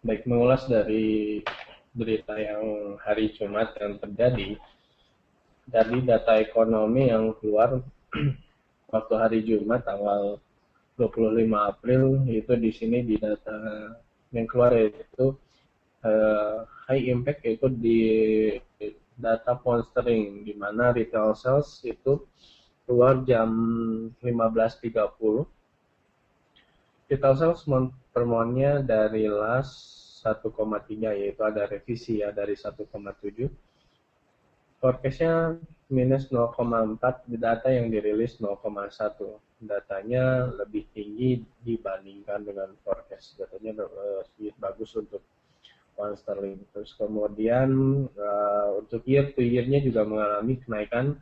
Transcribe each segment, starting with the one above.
Baik, mengulas dari berita yang hari Jumat yang terjadi, dari data ekonomi yang keluar waktu hari Jumat tanggal 25 April itu di sini di data yang keluar itu high impact itu di data pound sterling di mana retail sales itu keluar jam 15.30. Retail sales permohonnya dari last 1,3 yaitu ada revisi ya dari 1,7. Forecastnya minus 0,4, data yang dirilis 0,1. Datanya lebih tinggi dibandingkan dengan forecast. Datanya sedikit bagus untuk pound sterling. Terus kemudian untuk year to year-nya juga mengalami kenaikan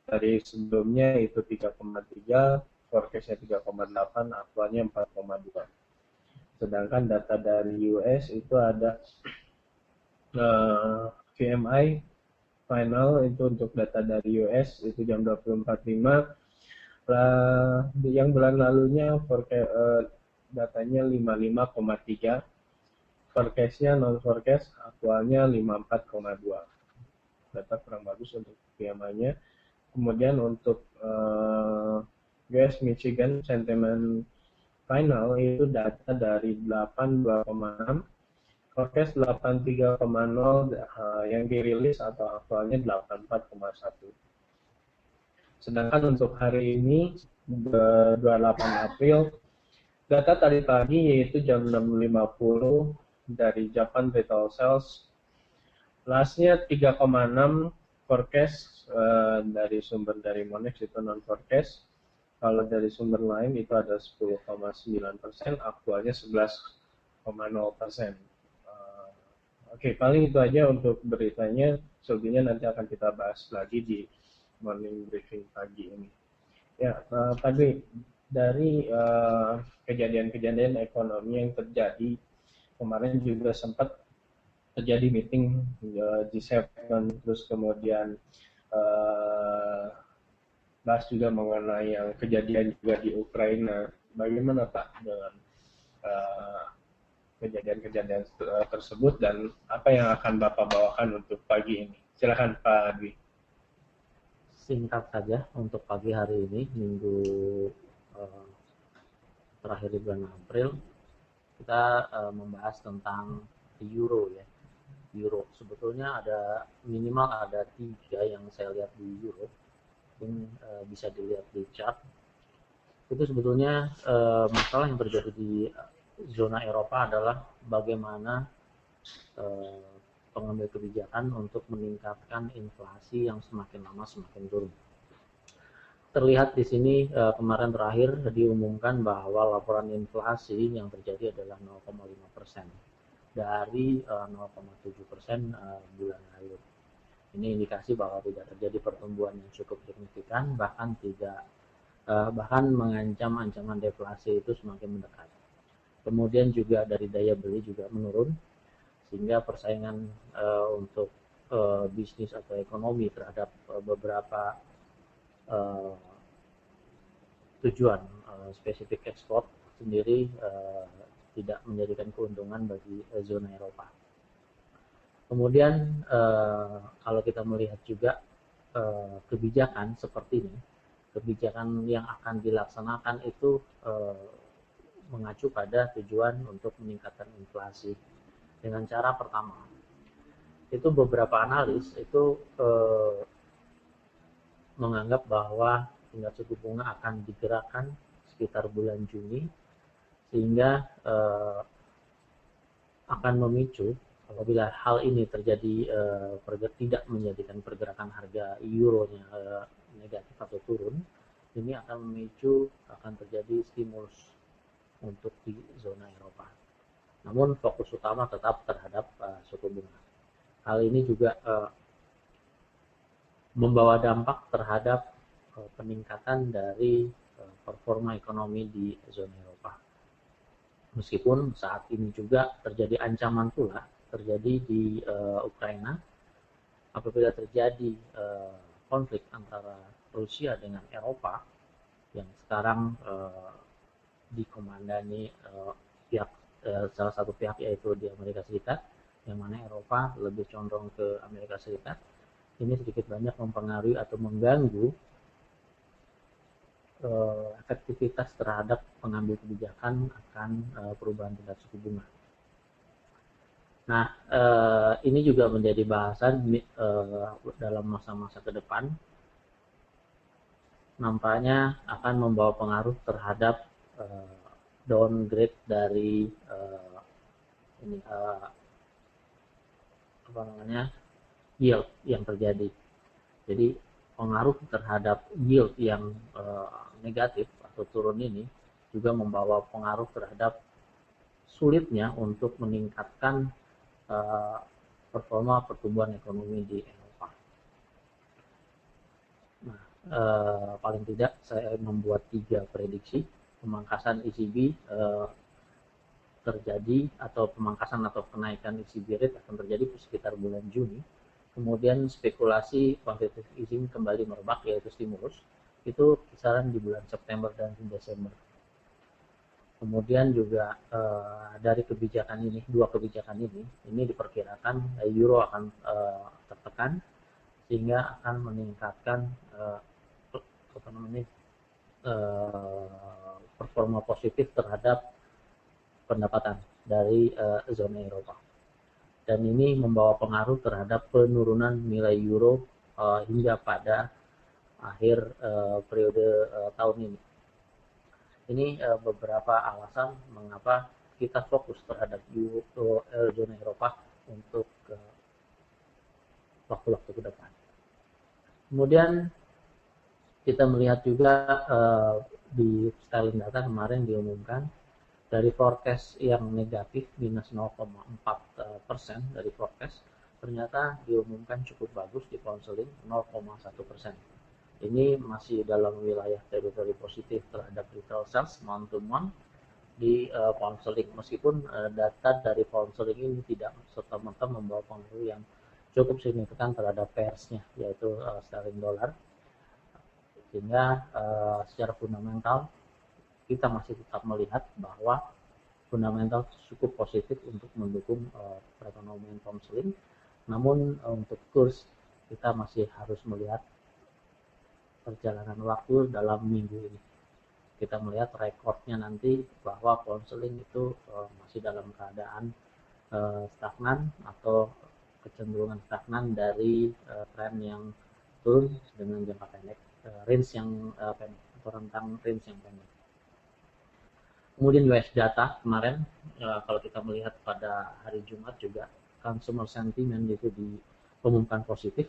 dari sebelumnya itu 3,3, forecastnya 3,8, aktualnya 4,2. Sedangkan data dari US itu ada PMI final itu untuk data dari US itu jam 24.5. Yang bulan lalunya datanya 55,3, forecastnya non forecast aktualnya 54,2. Data kurang bagus untuk PMI-nya. Kemudian untuk US Michigan sentiment final itu data dari 82,6, forecast 83,0, yang dirilis atau aktualnya 84,1. Sedangkan untuk hari ini 28 April data tadi pagi yaitu jam 6.50 dari Japan Retail Sales, lastnya 3,6, forecast dari sumber dari Monex itu non forecast. Kalau dari sumber lain itu ada 10,9%, aktualnya 11,0%. Oke, paling itu aja untuk beritanya. Selebihnya nanti akan kita bahas lagi di morning briefing pagi ini. Ya, tadi dari kejadian-kejadian ekonomi yang terjadi kemarin juga sempat terjadi meeting G7, terus kemudian bahas juga mengenai yang kejadian juga di Ukraina. Bagaimana Pak dengan kejadian-kejadian tersebut dan apa yang akan Bapak bawakan untuk pagi ini? Silakan Pak Dwi. Singkat saja untuk pagi hari ini, minggu terakhir di bulan April, kita membahas tentang euro ya. Euro sebetulnya ada minimal ada 3 yang saya lihat di euro. Mungkin bisa dilihat di chart. Itu sebetulnya masalah yang terjadi di zona Eropa adalah bagaimana pengambil kebijakan untuk meningkatkan inflasi yang semakin lama semakin turun. Terlihat di sini kemarin terakhir diumumkan bahwa laporan inflasi yang terjadi adalah 0,5% dari 0,7% bulan lalu. Ini indikasi bahwa tidak terjadi pertumbuhan yang cukup signifikan, bahkan mengancam ancaman deflasi itu semakin mendekat. Kemudian juga dari daya beli juga menurun, sehingga persaingan untuk bisnis atau ekonomi terhadap beberapa tujuan spesifik ekspor sendiri tidak menjadikan keuntungan bagi zona Eropa. Kemudian kalau kita melihat juga kebijakan seperti ini, kebijakan yang akan dilaksanakan itu mengacu pada tujuan untuk meningkatkan inflasi. Dengan cara pertama, itu beberapa analis itu menganggap bahwa tingkat suku bunga akan digerakkan sekitar bulan Juni, sehingga akan memicu apabila hal ini terjadi tidak menjadikan pergerakan harga euro-nya negatif atau turun, ini akan memicu akan terjadi stimulus untuk di zona Eropa. Namun fokus utama tetap terhadap suku bunga. Hal ini juga membawa dampak terhadap peningkatan dari performa ekonomi di zona Eropa. Meskipun saat ini juga terjadi ancaman pula terjadi di Ukraina, apabila terjadi konflik antara Rusia dengan Eropa yang sekarang dikomandani pihak salah satu pihak yaitu di Amerika Serikat, yang mana Eropa lebih condong ke Amerika Serikat. Ini sedikit banyak mempengaruhi atau mengganggu efektivitas terhadap pengambil kebijakan akan perubahan tingkat suku bunga. Nah, ini juga menjadi bahasan dalam masa-masa ke depan, nampaknya akan membawa pengaruh terhadap downgrade dari yield yang terjadi. Jadi pengaruh terhadap yield yang negatif atau turun ini juga membawa pengaruh terhadap sulitnya untuk meningkatkan performa pertumbuhan ekonomi di Eropa. Nah, paling tidak saya membuat 3 prediksi pemangkasan ECB terjadi, atau pemangkasan atau kenaikan ECB rate akan terjadi sekitar bulan Juni. Kemudian spekulasi quantitative easing kembali merebak, yaitu stimulus, itu kisaran di bulan September dan Desember. Kemudian juga dari kebijakan ini, 2 kebijakan ini diperkirakan euro akan tertekan, sehingga akan meningkatkan performa positif terhadap pendapatan dari zona Eropa. Dan ini membawa pengaruh terhadap penurunan nilai euro hingga pada akhir periode tahun ini. Ini beberapa alasan mengapa kita fokus terhadap zona Eropa untuk waktu-waktu ke depan. Kemudian kita melihat juga di styling data kemarin diumumkan dari forecast yang negatif minus 0,4% dari forecast, ternyata diumumkan cukup bagus di counseling 0,1%. Ini masih dalam wilayah teritori positif terhadap retail sales month to month di counseling, meskipun data dari counseling ini tidak serta-merta membawa pengaruh yang cukup signifikan terhadap pairs-nya, yaitu sterling dollar. Sehingga secara fundamental kita masih tetap melihat bahwa fundamental cukup positif untuk mendukung perekonomian counseling. Namun untuk kurs kita masih harus melihat perjalanan waktu dalam minggu ini. Kita melihat rekornya nanti bahwa counseling itu masih dalam keadaan stagnan atau kecenderungan stagnan dari tren yang turun dengan jangka pendek, range yang pendek atau rentang range yang pendek. Kemudian US data kemarin, kalau kita melihat pada hari Jumat juga consumer sentiment itu diumumkan positif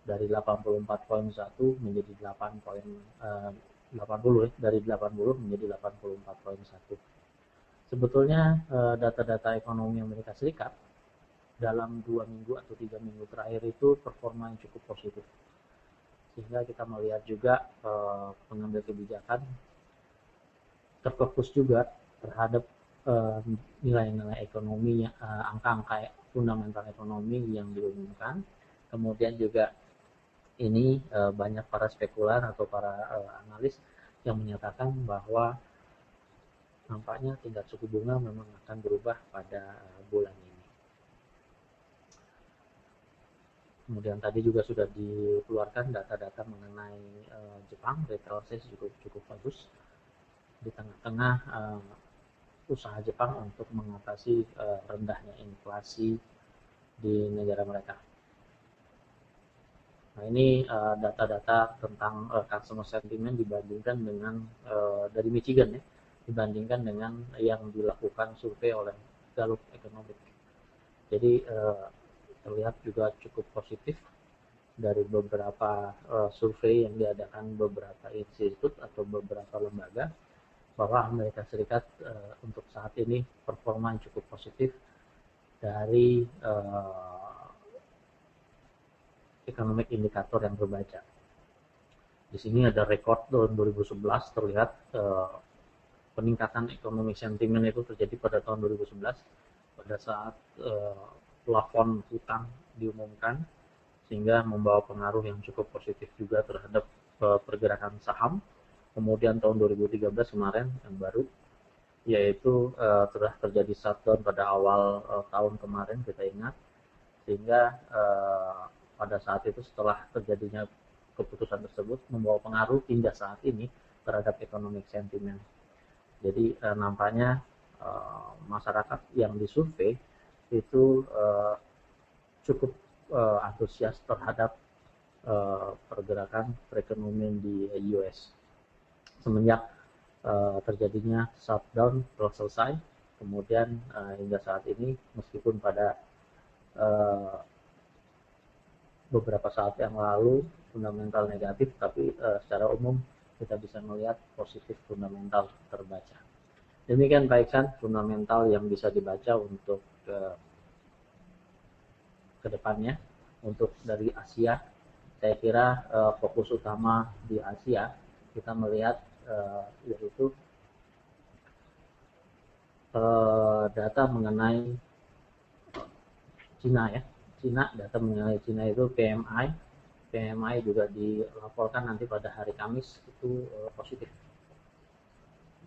dari 84,1 menjadi 80 dari 80 menjadi 84,1. Sebetulnya data-data ekonomi Amerika Serikat dalam 2 minggu atau 3 minggu terakhir itu performa yang cukup positif. Sehingga kita melihat juga pengambil kebijakan terfokus juga terhadap nilai-nilai ekonomi, angka-angka fundamental ekonomi yang diumumkan. Kemudian juga ini banyak para spekulan atau para analis yang menyatakan bahwa nampaknya tingkat suku bunga memang akan berubah pada bulan ini. Kemudian tadi juga sudah dikeluarkan data-data mengenai Jepang, retail sales cukup bagus di tengah-tengah usaha Jepang untuk mengatasi rendahnya inflasi di negara mereka. Nah, ini data-data tentang customer sentiment dibandingkan dengan dari Michigan ya, dibandingkan dengan yang dilakukan survei oleh Gallup Economic. Jadi terlihat juga cukup positif dari beberapa survei yang diadakan beberapa institut atau beberapa lembaga, bahwa Amerika Serikat untuk saat ini performa cukup positif dari economic indikator yang berbaca. Di sini ada rekor tahun 2011, terlihat peningkatan ekonomi sentimen itu terjadi pada tahun 2011 pada saat plafon hutang diumumkan, sehingga membawa pengaruh yang cukup positif juga terhadap pergerakan saham. Kemudian tahun 2013 kemarin yang baru yaitu telah terjadi shutdown pada awal tahun kemarin, kita ingat, sehingga pada saat itu setelah terjadinya keputusan tersebut membawa pengaruh hingga saat ini terhadap economic sentiment. Jadi nampaknya masyarakat yang disurvei itu cukup antusias terhadap pergerakan perekonomian di US semenjak terjadinya shutdown telah selesai. Kemudian hingga saat ini, meskipun pada beberapa saat yang lalu fundamental negatif, tapi secara umum kita bisa melihat positif fundamental terbaca. Demikian Pak Iksan, fundamental yang bisa dibaca untuk ke depannya. Untuk dari Asia, saya kira fokus utama di Asia kita melihat yaitu data mengenai Cina ya. Data mengenai Cina itu PMI juga dilaporkan nanti pada hari Kamis itu positif.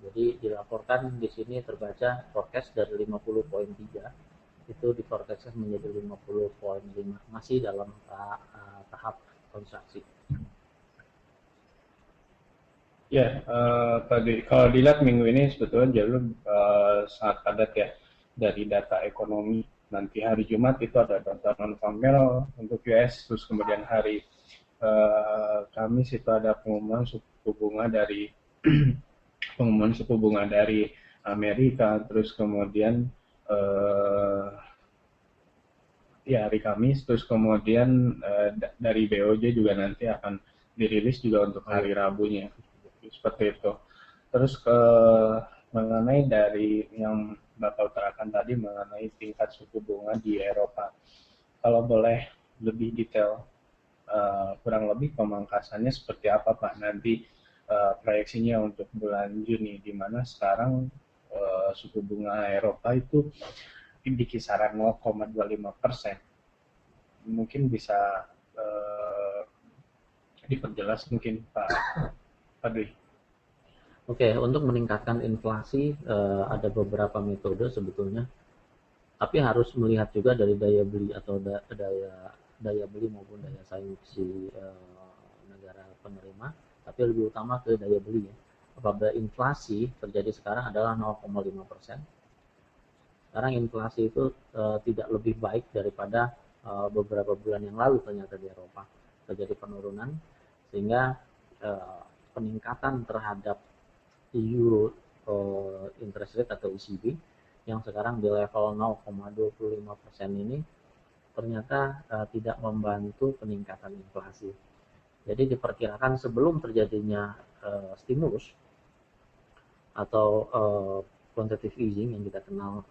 Jadi dilaporkan di sini terbaca forecast dari 50.3 itu diforecastkan menjadi 50.5, masih dalam tahap konstruksi. Ya, tadi kalau dilihat minggu ini sebetulnya jalur sangat padat ya dari data ekonomi. Nanti hari Jumat itu ada data non-farm untuk US, terus kemudian hari Kamis itu ada pengumuman suku bunga dari Amerika, terus kemudian ya hari Kamis, terus kemudian dari BOJ juga nanti akan dirilis juga untuk hari Rabunya. Seperti itu. Terus mengenai dari yang Bapak utarakan tadi mengenai tingkat suku bunga di Eropa, kalau boleh lebih detail, kurang lebih pemangkasannya seperti apa Pak nanti proyeksinya untuk bulan Juni, di mana sekarang suku bunga Eropa itu di kisaran 0,25%. Mungkin bisa diperjelas mungkin Pak Padri. Oke, untuk meningkatkan inflasi ada beberapa metode sebetulnya, tapi harus melihat juga dari daya beli atau daya beli maupun daya saing si negara penerima, tapi lebih utama ke daya beli ya. Apabila inflasi terjadi sekarang adalah 0,5%, sekarang inflasi itu tidak lebih baik daripada beberapa bulan yang lalu ternyata di Eropa terjadi penurunan, sehingga peningkatan terhadap euro interest rate atau ECB yang sekarang di level 0,25% ini ternyata tidak membantu peningkatan inflasi. Jadi diperkirakan sebelum terjadinya stimulus atau quantitative easing yang kita kenal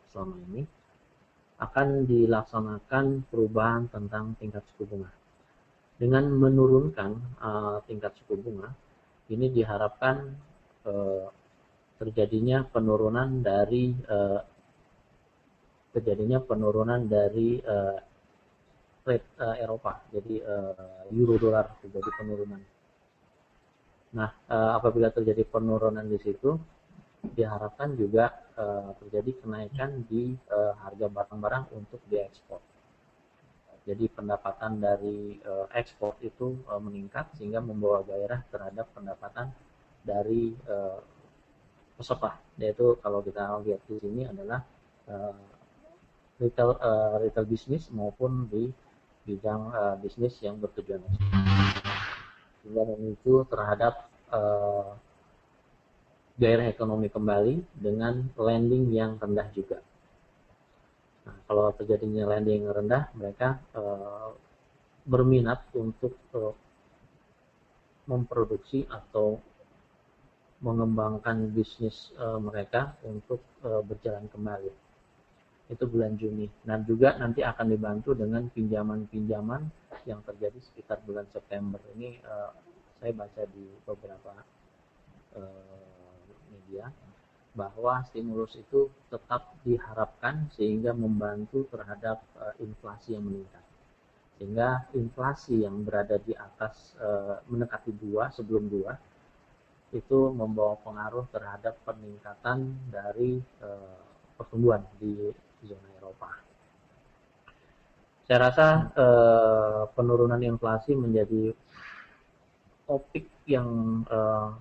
selama ini, akan dilaksanakan perubahan tentang tingkat suku bunga. Dengan menurunkan tingkat suku bunga, ini diharapkan terjadinya penurunan dari rate Eropa, jadi euro dolar terjadi penurunan. Nah, apabila terjadi penurunan di situ, diharapkan juga terjadi kenaikan di harga barang-barang untuk diekspor. Jadi pendapatan dari ekspor itu meningkat sehingga membawa gairah terhadap pendapatan dari peserta, yaitu kalau kita lihat di sini adalah retail bisnis maupun di bidang bisnis yang bertujuan sehingga memicu terhadap gairah ekonomi kembali dengan lending yang rendah juga. Nah, kalau terjadinya lending yang rendah, mereka berminat untuk memproduksi atau mengembangkan bisnis mereka untuk berjalan kembali. Itu bulan Juni. Dan juga nanti akan dibantu dengan pinjaman-pinjaman yang terjadi sekitar bulan September. Ini saya baca di beberapa media bahwa stimulus itu tetap diharapkan sehingga membantu terhadap inflasi yang meningkat. Sehingga inflasi yang berada di atas mendekati 2, sebelum 2, itu membawa pengaruh terhadap peningkatan dari pertumbuhan di zona Eropa. Saya rasa penurunan inflasi menjadi topik yang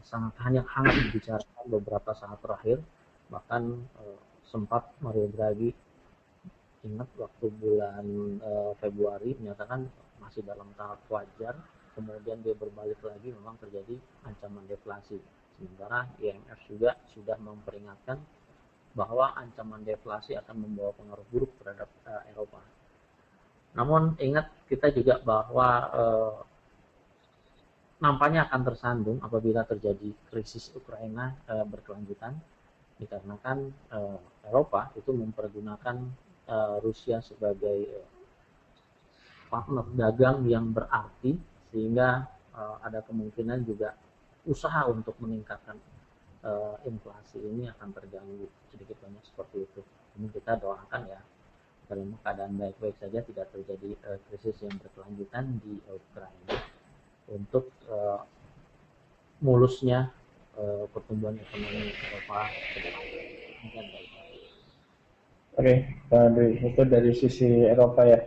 sangat hangat dibicarakan beberapa saat terakhir. Bahkan sempat Mario Draghi, ingat waktu bulan Februari, menyatakan masih dalam tahap wajar, kemudian dia berbalik lagi, memang terjadi ancaman deflasi. Sementara IMF juga sudah memperingatkan bahwa ancaman deflasi akan membawa pengaruh buruk terhadap Eropa. Namun ingat kita juga bahwa nampaknya akan tersandung apabila terjadi krisis Ukraina berkelanjutan, dikarenakan Eropa itu mempergunakan Rusia sebagai partner dagang yang berarti, sehingga ada kemungkinan juga usaha untuk meningkatkan inflasi ini akan terganggu sedikit banyak seperti itu. Ini kita doakan ya dalam keadaan baik-baik saja, tidak terjadi krisis yang berkelanjutan di Ukraina, untuk mulusnya pertumbuhan ekonomi Eropa ke depan. Oke, itu dari sisi Eropa ya.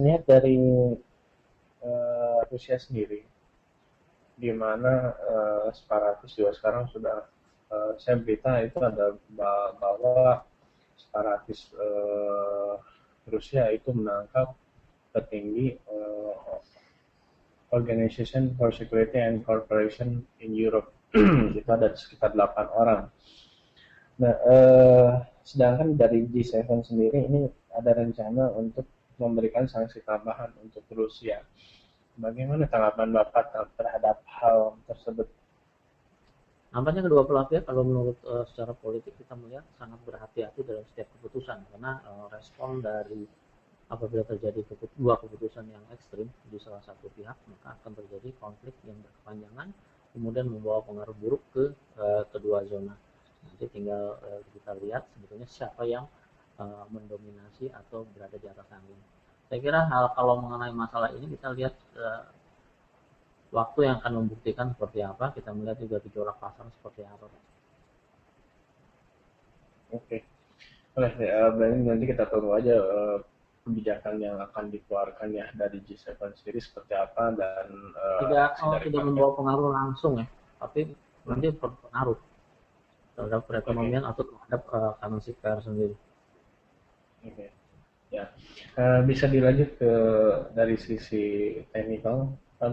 Lihat dari Rusia sendiri, di mana separatis juga sekarang sudah, saya berita itu ada bahwa separatis Rusia itu menangkap petinggi Organization for Security and Cooperation in Europe. Itu ada sekitar 8 orang. Nah, sedangkan dari G7 sendiri ini ada rencana untuk memberikan sanksi tambahan untuk Rusia. Bagaimana tanggapan Bapak terhadap hal tersebut? Nampaknya kedua belah pihak, kalau menurut secara politik, kita melihat sangat berhati-hati dalam setiap keputusan, karena respon dari apabila terjadi dua keputusan yang ekstrim di salah satu pihak, maka akan terjadi konflik yang berkepanjangan, kemudian membawa pengaruh buruk ke kedua zona. Nanti tinggal kita lihat sebetulnya siapa yang mendominasi atau berada di atas angin. Saya kira kalau mengenai masalah ini, kita lihat waktu yang akan membuktikan seperti apa. Kita melihat juga gejolak pasar seperti apa. Oke. Berarti nanti kita tunggu aja kebijakan yang akan dikeluarkan ya dari G7 sendiri seperti apa, dan tidak membawa pengaruh langsung ya, tapi nanti berpengaruh terhadap perekonomian atau terhadap currency pair sendiri. Oke. Ya, bisa dilanjut ke dari sisi teknikal, Pak.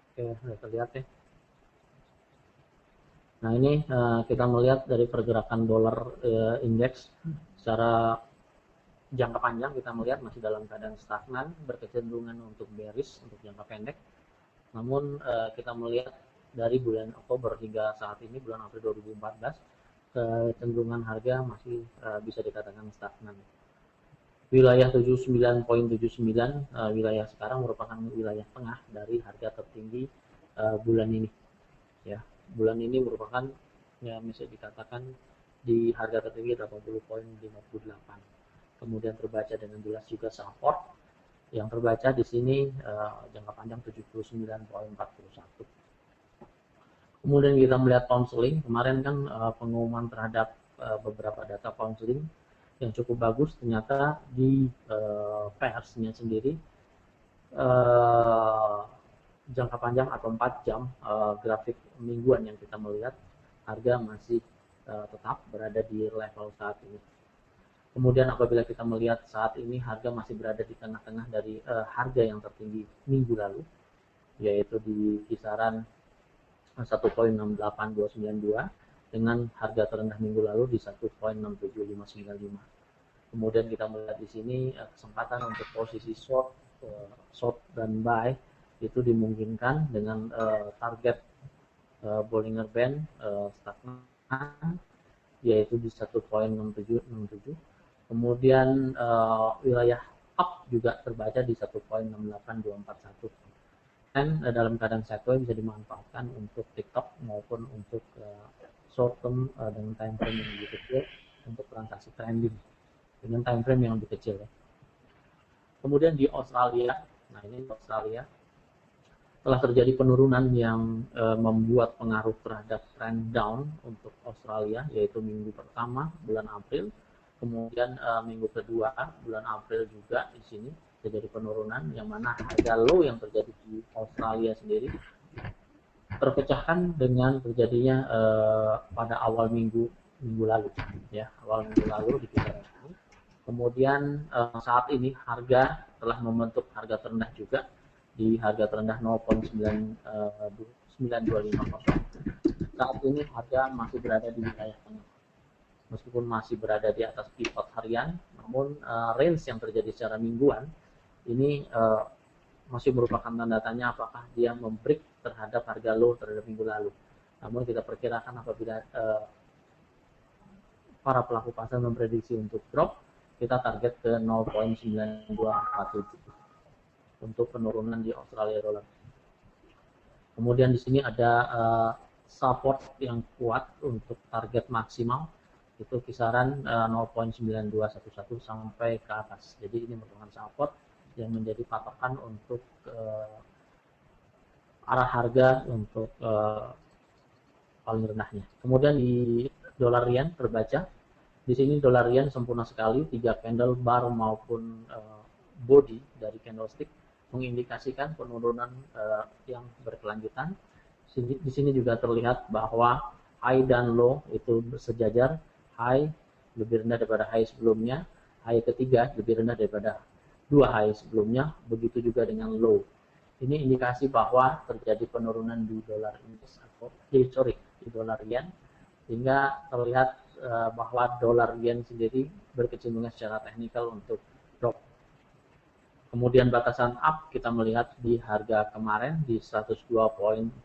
Oke, sudah terlihat ya. Nah, ini kita melihat dari pergerakan dolar indeks secara jangka panjang, kita melihat masih dalam keadaan stagnan, berkecenderungan untuk bearish untuk jangka pendek. Namun kita melihat dari bulan Oktober hingga saat ini, bulan April 2014, kecenderungan harga masih bisa dikatakan stagnan. Wilayah 79.79 wilayah sekarang merupakan wilayah tengah dari harga tertinggi bulan ini. Ya, bulan ini merupakan ya bisa dikatakan di harga tertinggi 80.58. Kemudian terbaca dengan jelas juga support yang terbaca di sini jangka panjang 79.41. Kemudian kita melihat pound sterling, kemarin kan pengumuman terhadap beberapa data pound sterling yang cukup bagus. Ternyata di pairs-nya sendiri jangka panjang atau 4 jam grafik mingguan yang kita melihat, harga masih tetap berada di level saat ini. Kemudian apabila kita melihat saat ini harga masih berada di tengah-tengah dari harga yang tertinggi minggu lalu, yaitu di kisaran 1.68292 dengan harga terendah minggu lalu di 1.67595. Kemudian kita melihat di sini kesempatan untuk posisi short dan buy itu dimungkinkan dengan target Bollinger Band stagnan, yaitu di 1.6767. Kemudian wilayah up juga terbaca di 1.68241. Dan dalam keadaan sideways bisa dimanfaatkan untuk TikTok maupun untuk short term dengan time frame yang lebih kecil untuk transaksi trending. dengan time frame yang lebih kecil ya. Kemudian di Australia, nah ini Australia telah terjadi penurunan yang membuat pengaruh terhadap trend down untuk Australia, yaitu minggu pertama bulan April, kemudian minggu kedua bulan April juga di sini terjadi penurunan, yang mana harga low yang terjadi di Australia sendiri terpecahkan dengan terjadinya pada awal minggu lalu, ya, awal minggu lalu di kisaran ini. Kemudian saat ini harga telah membentuk harga terendah juga di harga terendah 0.9250. Saat ini harga masih berada di wilayah tengah. Meskipun masih berada di atas pivot harian, namun range yang terjadi secara mingguan ini masih merupakan tanda tanya apakah dia membreak terhadap harga low terhadap minggu lalu. Namun kita perkirakan apabila para pelaku pasar memprediksi untuk drop, kita target ke 0.9247 untuk penurunan di Australia dollar. Kemudian di sini ada support yang kuat untuk target maksimal, itu kisaran 0.9211 sampai ke atas. Jadi ini merupakan support yang menjadi patokan untuk arah harga untuk paling rendahnya. Kemudian di dolar yen terbaca, di sini dolar yen sempurna sekali, 3 candle bar maupun body dari candlestick mengindikasikan penurunan yang berkelanjutan. Di sini juga terlihat bahwa high dan low itu sejajar, high lebih rendah daripada high sebelumnya, high ketiga lebih rendah daripada 2 high sebelumnya, begitu juga dengan low. Ini indikasi bahwa terjadi penurunan di dolar indeks atau di dolar yen, sehingga terlihat bahwa dolar yen sendiri berkecenderungan secara teknikal untuk drop. Kemudian batasan up kita melihat di harga kemarin di 102.48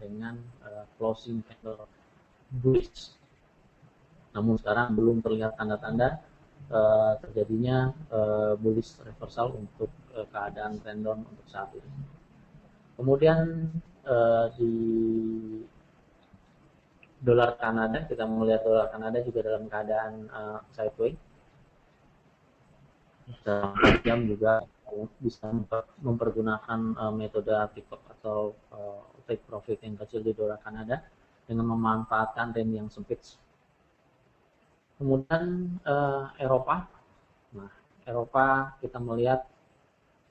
dengan closing candle bullish. Namun sekarang belum terlihat tanda-tanda terjadinya bullish reversal untuk keadaan trend down untuk saat ini. Kemudian di dolar Kanada, kita melihat dolar Kanada juga dalam keadaan sideways. Dalam 4 jam juga bisa mempergunakan metode pivot atau take profit yang kecil di dolar Kanada dengan memanfaatkan range yang sempit. Kemudian Eropa, nah Eropa kita melihat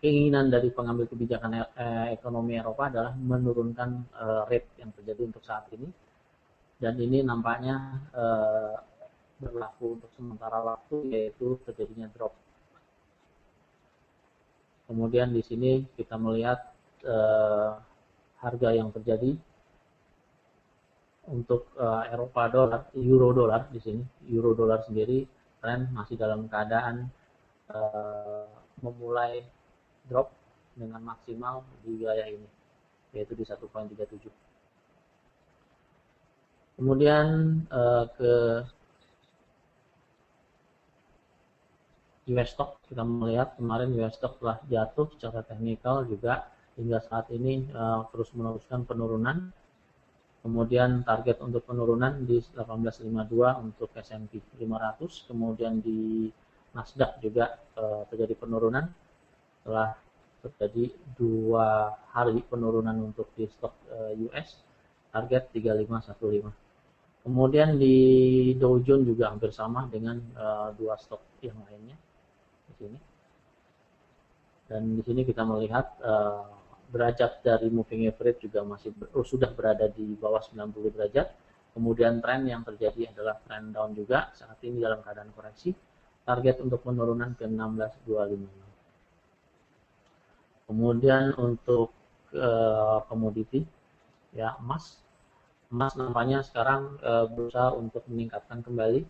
keinginan dari pengambil kebijakan ekonomi Eropa adalah menurunkan rate yang terjadi untuk saat ini, dan ini nampaknya berlaku untuk sementara waktu, yaitu terjadinya drop. Kemudian di sini kita melihat harga yang terjadi untuk Eropa dolar, euro dolar di sini, euro dolar sendiri tren masih dalam keadaan memulai drop dengan maksimal di wilayah ini, yaitu di 1.37. Kemudian ke US stock, kita melihat kemarin US stock telah jatuh secara teknikal juga hingga saat ini terus meneruskan penurunan. Kemudian target untuk penurunan di 1852 untuk S&P 500, kemudian di Nasdaq juga terjadi penurunan setelah terjadi 2 hari penurunan untuk di stok US, target 3515. Kemudian di Dow Jones juga hampir sama dengan 2 stok yang lainnya di sini. Dan di sini kita melihat derajat dari moving average juga masih sudah berada di bawah 90 derajat. Kemudian tren yang terjadi adalah trend down juga saat ini dalam keadaan koreksi. Target untuk penurunan ke 16250. Kemudian untuk komoditi, ya emas nampaknya sekarang berusaha untuk meningkatkan kembali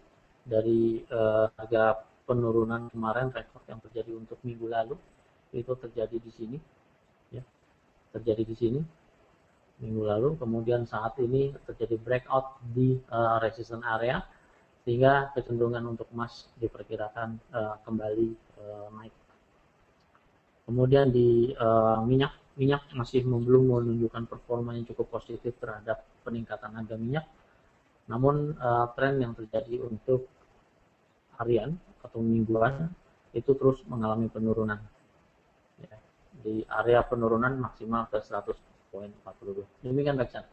dari harga penurunan kemarin, rekor yang terjadi untuk minggu lalu itu terjadi di sini, ya, terjadi di sini minggu lalu. Kemudian saat ini terjadi breakout di resistance area, sehingga kecenderungan untuk emas diperkirakan kembali naik. Kemudian di minyak masih belum menunjukkan performa yang cukup positif terhadap peningkatan harga minyak. Namun tren yang terjadi untuk harian atau mingguan itu terus mengalami penurunan. Ya, di area penurunan maksimal ke 100.42. Demikian Reksan.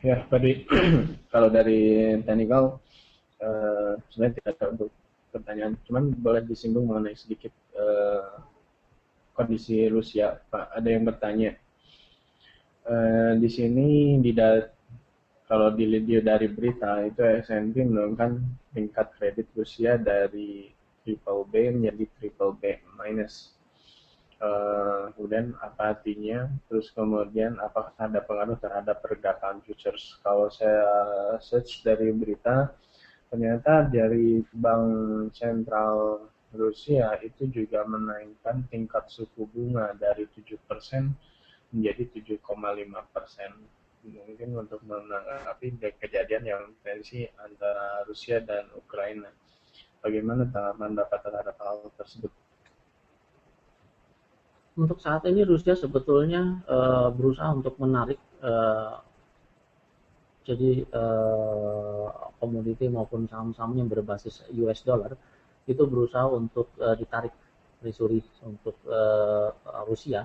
Ya, tadi kalau dari technical sebenarnya tidak ada untuk pertanyaan, cuman boleh disinggung mengenai sedikit kondisi Rusia, Pak. Ada yang bertanya di sini kalau dilihat dari berita itu S&P menurunkan tingkat kredit Rusia dari triple B menjadi triple B minus. Kemudian apa artinya? Terus kemudian apakah ada pengaruh terhadap pergerakan futures? Kalau saya search dari berita, ternyata dari Bank Sentral Rusia itu juga menaikkan tingkat suku bunga dari 7% menjadi 7,5%. Mungkin untuk menanggapi kejadian yang tensi antara Rusia dan Ukraina. Bagaimana tanggapan Bapak terhadap hal tersebut? Untuk saat ini Rusia sebetulnya berusaha untuk menarik jadi komoditi maupun saham-saham yang berbasis US dollar itu berusaha untuk ditarik treasury untuk Rusia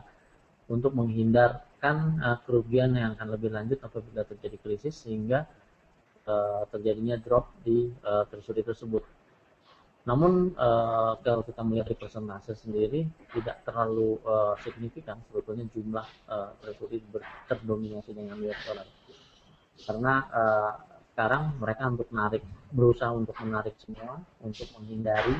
untuk menghindarkan kerugian yang akan lebih lanjut apabila terjadi krisis sehingga terjadinya drop di treasury tersebut. Namun kalau kita melihat di persentase sendiri tidak terlalu signifikan sebetulnya jumlah treasury terdominasi dengan US dollar. Karena sekarang mereka berusaha untuk menarik semua untuk menghindari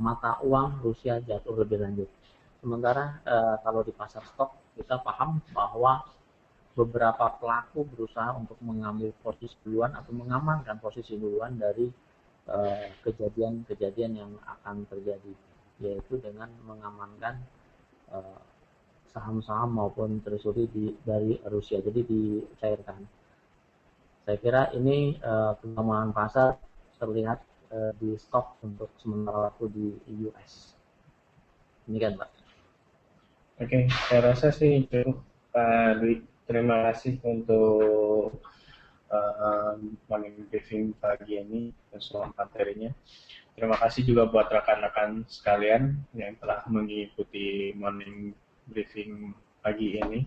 mata uang Rusia jatuh lebih lanjut. Sementara kalau di pasar stok kita paham bahwa beberapa pelaku berusaha untuk mengambil posisi duluan atau mengamankan posisi duluan dari kejadian-kejadian yang akan terjadi, yaitu dengan mengamankan saham-saham maupun treasury dari Rusia, jadi dicairkan. Saya kira ini pengembangan pasar terlihat di stok untuk sementara waktu di US. Demikian Pak. Oke, saya rasa sih cukup Pak Dwi. Terima kasih untuk morning briefing pagi ini soal materinya. Terima kasih juga buat rekan-rekan sekalian yang telah mengikuti morning briefing pagi ini.